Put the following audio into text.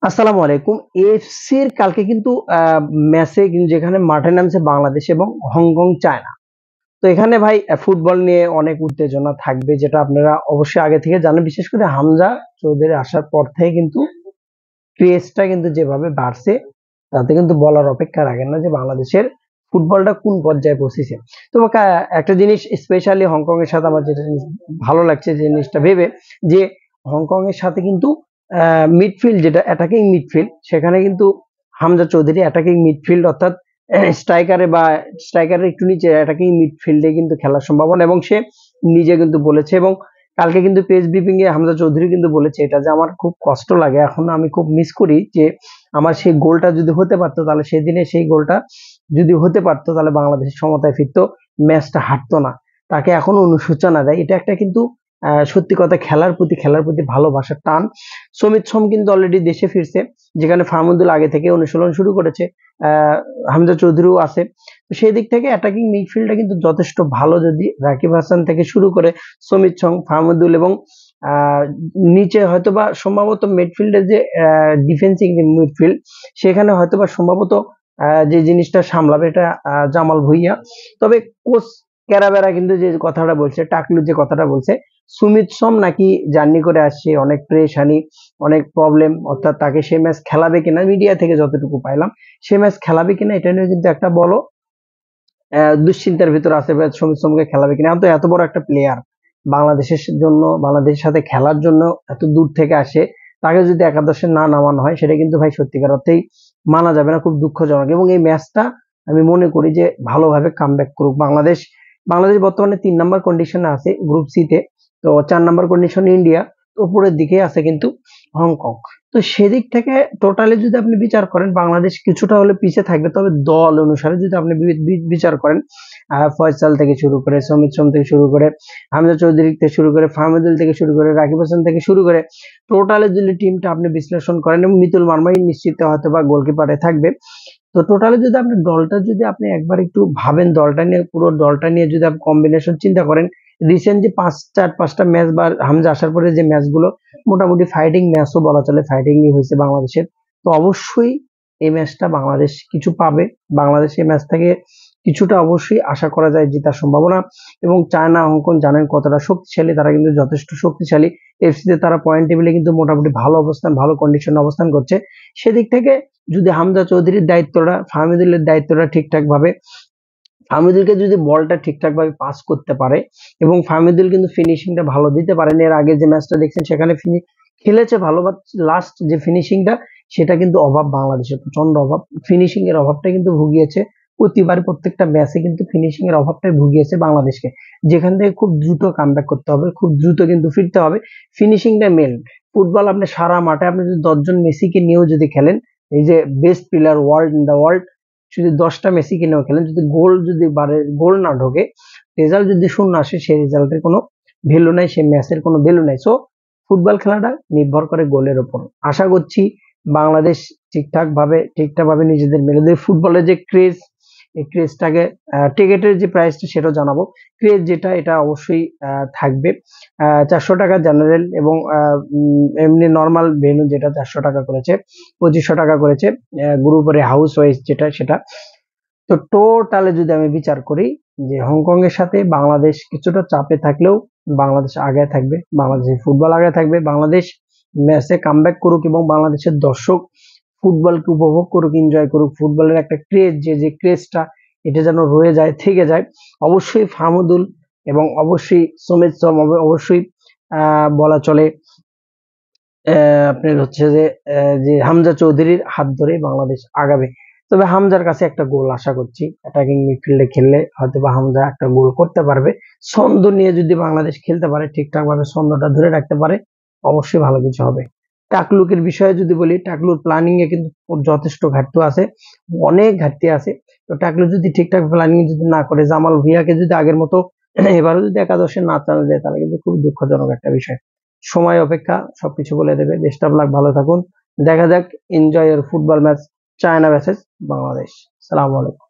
আসসালামু আলাইকুম। এএফসির কালকে কিন্তু ম্যাচে যেখানে মাঠে নামছে বাংলাদেশ এবং হংকং চায়না। তো এখানে ভাই ফুটবল নিয়ে অনেক উত্তেজনা থাকবে, যেটা আপনারা অবশ্যই আগে থেকে জানেন। বিশেষ করে হামজা চৌধুরী আসার পর থেকে কিন্তু ক্রেজটা কিন্তু যেভাবে বাড়ছে, তাতে কিন্তু বলার অপেক্ষা রাখেন না যে বাংলাদেশের ফুটবলটা কোন পর্যায়ে পৌঁছেছে। তো একটা জিনিস স্পেশালি হংকং এর সাথে আমার যেটা জিনিস ভালো লাগছে, যে জিনিসটা ভেবে যে হংকং এর সাথে কিন্তু মিডফিল্ড, যেটা অ্যাটাকিং মিডফিল্ড, সেখানে কিন্তু হামজা চৌধুরী অ্যাটাকিং মিডফিল্ড অর্থাৎ স্ট্রাইকারের একটু নিচে অ্যাটাকিং মিডফিল্ডে কিন্তু খেলার সম্ভাবনা, এবং সে নিজে কিন্তু বলেছে। এবং কালকে কিন্তু পেস ব্রিফিং এ হামজা চৌধুরী কিন্তু বলেছে এটা, যে আমার খুব কষ্ট লাগে, এখন আমি খুব মিস করি যে আমার সেই গোলটা যদি হতে পারতো, তাহলে সেদিনে সেই গোলটা যদি হতে পারতো, তাহলে বাংলাদেশ সমতায় ফিরতো, ম্যাচটা হারতো না। তাকে এখন অনুশোচনা দেয়। এটা একটা কিন্তু সত্যি কথা, খেলার প্রতি ভালোবাসার টান। সমিত সোম কিন্তু অলরেডি দেশে ফিরছে, যেখানে ফাহমুদুল আগে থেকে অনুশীলন শুরু করেছে। হামজা চৌধুরীও আছে। তো সেই দিক থেকে অ্যাটাকিং মিডফিল্ডটা কিন্তু যথেষ্ট ভালো, যদি রাকিব হাসান থেকে শুরু করে সমিত সোম, ফাহমুদুল এবং নিচে হয়তোবা সম্ভবত মিডফিল্ডের যে ডিফেন্সিং মিডফিল্ড, সেখানে হয়তোবা সম্ভবত যে জিনিসটা সামলাবে এটা জামাল ভুঁইয়া। তবে কোচ ক্যারাবেরা কিন্তু যে কথাটা বলছে, টাকলু যে কথাটা বলছে, সুমিত সোম নাকি জার্নি করে আসছে, অনেক প্রেশানি, অনেক প্রবলেম, অর্থাৎ তাকে সে ম্যাচ খেলাবে কিনা, মিডিয়া থেকে যতটুকু পাইলাম সে ম্যাচ খেলাবে কিনা, এটা নিয়ে কিন্তু একটা বড় দুশ্চিন্তার ভিতর আছে। সুমিত সোমকে খেলাবে কিনা, তো এত বড় একটা প্লেয়ার বাংলাদেশের জন্য, বাংলাদেশের সাথে খেলার জন্য এত দূর থেকে আসে, তাকে যদি একাদশে না নামানো হয়, সেটা কিন্তু ভাই সত্যিকার অর্থেই মানা যাবে না, খুব দুঃখজনক। এবং এই ম্যাচটা আমি মনে করি যে ভালোভাবে কামব্যাক করুক বাংলাদেশ। বাংলাদেশ বর্তমানে 3 নম্বর কন্ডিশনে আছে গ্রুপ সি তে। তো 4 নম্বর কন্ডিশন ইন্ডিয়া, তো উপরের দিকে আছে কিন্তু হংকং। তো সেদিক থেকে টোটালি যদি আপনি বিচার করেন, বাংলাদেশ কিছুটা হলে পিছিয়ে থাকবে। তবে দল অনুসারে যদি আপনি বিচার করেন, ফয়সাল থেকে শুরু করে, সমিত সোম থেকে শুরু করে, হামজা চৌধুরী থেকে শুরু করে, ফাহমিদুল থেকে শুরু করে, রাকিব হাসান থেকে শুরু করে, টোটালে যদি টিমটা আপনি বিশ্লেষণ করেন, এবং মিতুল মার্মাই নিশ্চিত হয়তো বা গোলকিপারে থাকবে। তো টোটালি যদি আপনি দলটা যদি আপনি একবার একটু ভাবেন, দলটা নিয়ে, পুরো দলটা নিয়ে যদি আপনি কম্বিনেশন চিন্তা করেন, রিসেন্ট যে 4-5টা ম্যাচ বা হামজা আসার পরে যে ম্যাচগুলো মোটামুটি ফাইটিং ম্যাচও বলা চলে, ফাইটিংই হয়েছে বাংলাদেশের। তো অবশ্যই এই ম্যাচটা বাংলাদেশ কিছু পাবে। বাংলাদেশ এই ম্যাচ থেকে কিছুটা অবশ্যই আশা করা যায় জেতার সম্ভাবনা। এবং চায়না হংকং জানেন কতটা শক্তিশালী, তারা কিন্তু যথেষ্ট শক্তিশালী। এফসিতে তারা পয়েন্ট টেবিলে কিন্তু মোটামুটি ভালো অবস্থান, ভালো কন্ডিশনে অবস্থান করছে। সেদিক থেকে যদি হামজা চৌধুরীর দায়িত্বটা, ফাহমিদুলের দায়িত্বটা ঠিকঠাক ভাবে, ফাহমিদুলকে যদি বলটা ঠিকঠাক ভাবে পাস করতে পারে, এবং ফাহমিদুল কিন্তু ফিনিশিংটা ভালো দিতে পারেন। এর আগে যে ম্যাচটা দেখছেন সেখানে খেলেছে ভালো, বাট লাস্ট যে ফিনিশিংটা, সেটা কিন্তু অভাব, বাংলাদেশের প্রচন্ড অভাব। ফিনিশিং এর অভাবটা কিন্তু ভুগিয়েছে প্রতিবার, প্রত্যেকটা ম্যাচে কিন্তু ফিনিশিং এর অভাবটাই ভুগিয়েছে বাংলাদেশকে, যেখান থেকে খুব দ্রুত কামব্যাক করতে হবে, খুব দ্রুত কিন্তু ফিরতে হবে। ফিনিশিংটা মেন। ফুটবল আপনি সারা মাঠে আপনি যদি 10 জন মেসিকে নিয়েও যদি খেলেন, এই যে best player world in the world, যদি 10টা মেসি কিনেও খেলেন, যদি গোল না ঢোকে, রেজাল্ট যদি শূন্য আসে, সেই রেজাল্টের কোনো ভ্যালু নাই, সেই ম্যাচের কোনো ভ্যালু নাই। সো ফুটবল খেলাটা নির্ভর করে গোলের উপর। আশা করছি বাংলাদেশ ঠিকঠাক ভাবে নিজেদের মেলে দেবে। ফুটবলের যে ক্রেজ, এই ক্রেজটাকে, টিকেটের যে প্রাইসটা সেটাও জানাবো। ক্রেজ যেটা, এটা অবশ্যই থাকবে। 400 টাকা জেনারেল, এবং এমনি নর্মাল ভেন্যু যেটা 400 টাকা করেছে, 2500 টাকা করেছে গ্রুপের হাউস ওয়াইজ যেটা, সেটা। তো টোটালে যদি আমি বিচার করি, যে হংকং এর সাথে বাংলাদেশ কিছুটা চাপে থাকলেও বাংলাদেশ আগে থাকবে, বাংলাদেশের ফুটবল আগে থাকবে। বাংলাদেশ ম্যাচে কামব্যাক করুক, এবং বাংলাদেশের দর্শক ফুটবলকে উপভোগ করুক, এনজয় করুক। ফুটবলের একটা ক্রেজ, যে ক্রেজটা, এটা যেন রয়ে যায়, থেকে যায়। অবশ্যই ফাহমুদুল এবং অবশ্যই সমিত সোম, অবশ্যই বলা চলে আপনার হচ্ছে যে হামজা চৌধুরীর হাত ধরে বাংলাদেশ আগাবে। তবে হামজার কাছে একটা গোল আশা করছি, অ্যাটাকিং মিডফিল্ডে খেললে হয়তো বা হামজা একটা গোল করতে পারবে। ছন্দ নিয়ে যদি বাংলাদেশ খেলতে পারে, ঠিকঠাক ভাবে ছন্দটা ধরে রাখতে পারে, অবশ্যই ভালো কিছু হবে। টাকলুকের বিষয়ে যদি বলি, টাকলুর প্ল্যানিং এ কিন্তু যথেষ্ট ঘাটতি আছে, অনেক ঘাটতি আছে। তো টাকলু যদি ঠিকঠাক প্ল্যানিং যদি না করে, জামাল ভুঁইয়াকে যদি আগের মতো এবারও যদি একাদশে না চালানো যায়, তাহলে কিন্তু খুব দুঃখজনক একটা বিষয়। সময় অপেক্ষা সবকিছু বলে দেবে। বেস্ট অফ লাক, ভালো থাকুন। দেখা যাক, enjoy your football match, China versus Bangladesh. সালাম আলাইকুম।